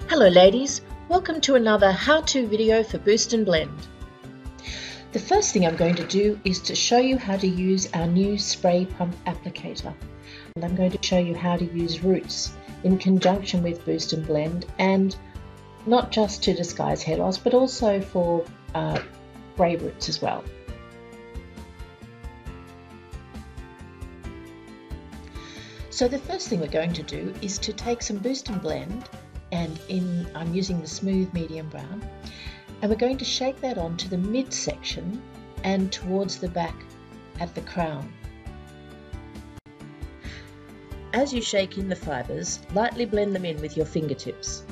Hello ladies, welcome to another how-to video for Boost and Blend. The first thing I'm going to do is to show you how to use our new spray pump applicator. And I'm going to show you how to use Rootz in conjunction with Boost and Blend, and not just to disguise hair loss but also for grey roots as well. So the first thing we're going to do is to take some Boost and Blend, and I'm using the smooth medium brown, and we're going to shake that onto the midsection and towards the back at the crown. As you shake in the fibres, lightly blend them in with your fingertips.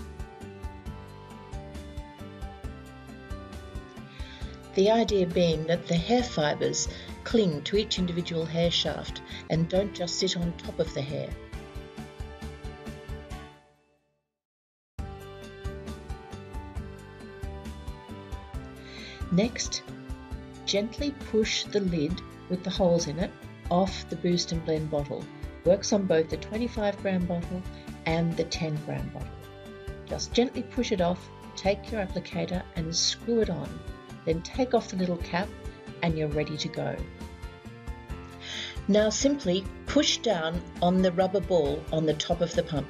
The idea being that the hair fibres cling to each individual hair shaft and don't just sit on top of the hair. Next, gently push the lid with the holes in it off the Boost and Blend bottle. Works on both the 25-gram bottle and the 10-gram bottle. Just gently push it off, take your applicator and screw it on. Then take off the little cap and you're ready to go. Now simply push down on the rubber ball on the top of the pump,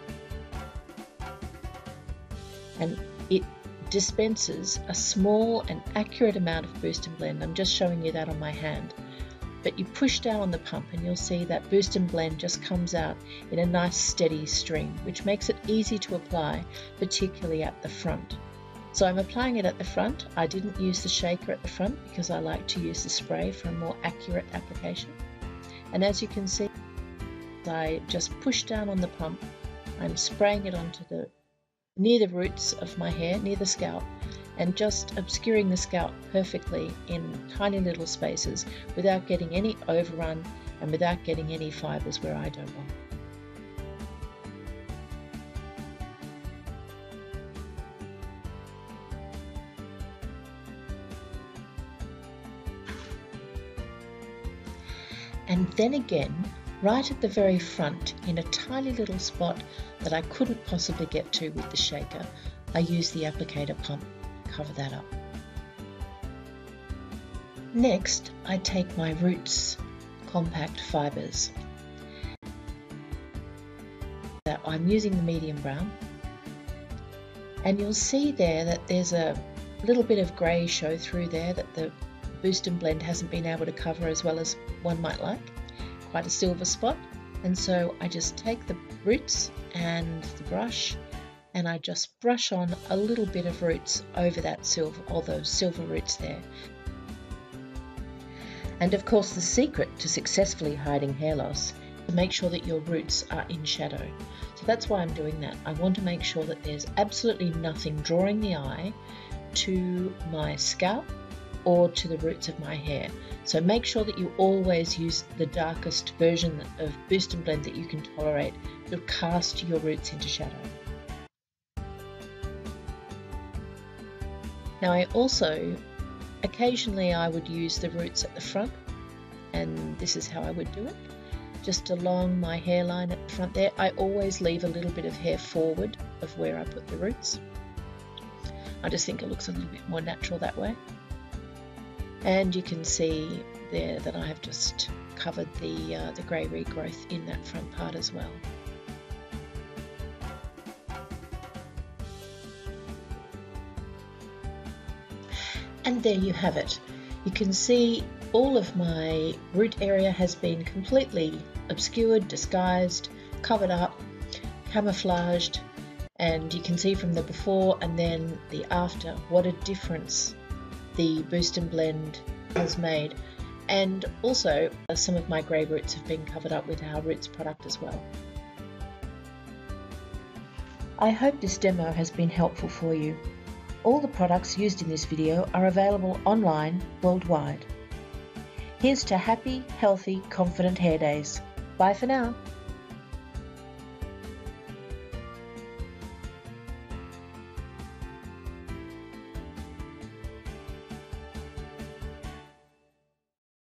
and it dispenses a small and accurate amount of Boost and Blend. I'm just showing you that on my hand. But you push down on the pump and you'll see that Boost and Blend just comes out in a nice steady stream, which makes it easy to apply, particularly at the front. So I'm applying it at the front. I didn't use the shaker at the front because I like to use the spray for a more accurate application. And as you can see, I just push down on the pump. I'm spraying it onto near the roots of my hair, near the scalp, and just obscuring the scalp perfectly in tiny little spaces without getting any overrun and without getting any fibres where I don't want. And then again, right at the very front, in a tiny little spot that I couldn't possibly get to with the shaker, I use the applicator pump to cover that up. Next, I take my Rootz compact fibres. I'm using the medium brown, and you'll see there that there's a little bit of grey show through there that the Boost and Blend hasn't been able to cover as well as one might like. Quite a silver spot, and so I just take the Rootz and the brush and I just brush on a little bit of Rootz over that silver, or those silver roots there. And of course the secret to successfully hiding hair loss is to make sure that your roots are in shadow. So that's why I'm doing that. I want to make sure that there's absolutely nothing drawing the eye to my scalp or to the roots of my hair. So make sure that you always use the darkest version of Boost and Blend that you can tolerate to cast your roots into shadow. Now occasionally I would use the roots at the front, and this is how I would do it. Just along my hairline at the front there, I always leave a little bit of hair forward of where I put the roots. I just think it looks a little bit more natural that way. And you can see there that I have just covered the grey regrowth in that front part as well. And there you have it. You can see all of my root area has been completely obscured, disguised, covered up, camouflaged, and you can see from the before and then the after what a difference the Boost and Blend has made. And also some of my grey roots have been covered up with our Rootz product as well. I hope this demo has been helpful for you. All the products used in this video are available online worldwide. Here's to happy, healthy, confident hair days. Bye for now.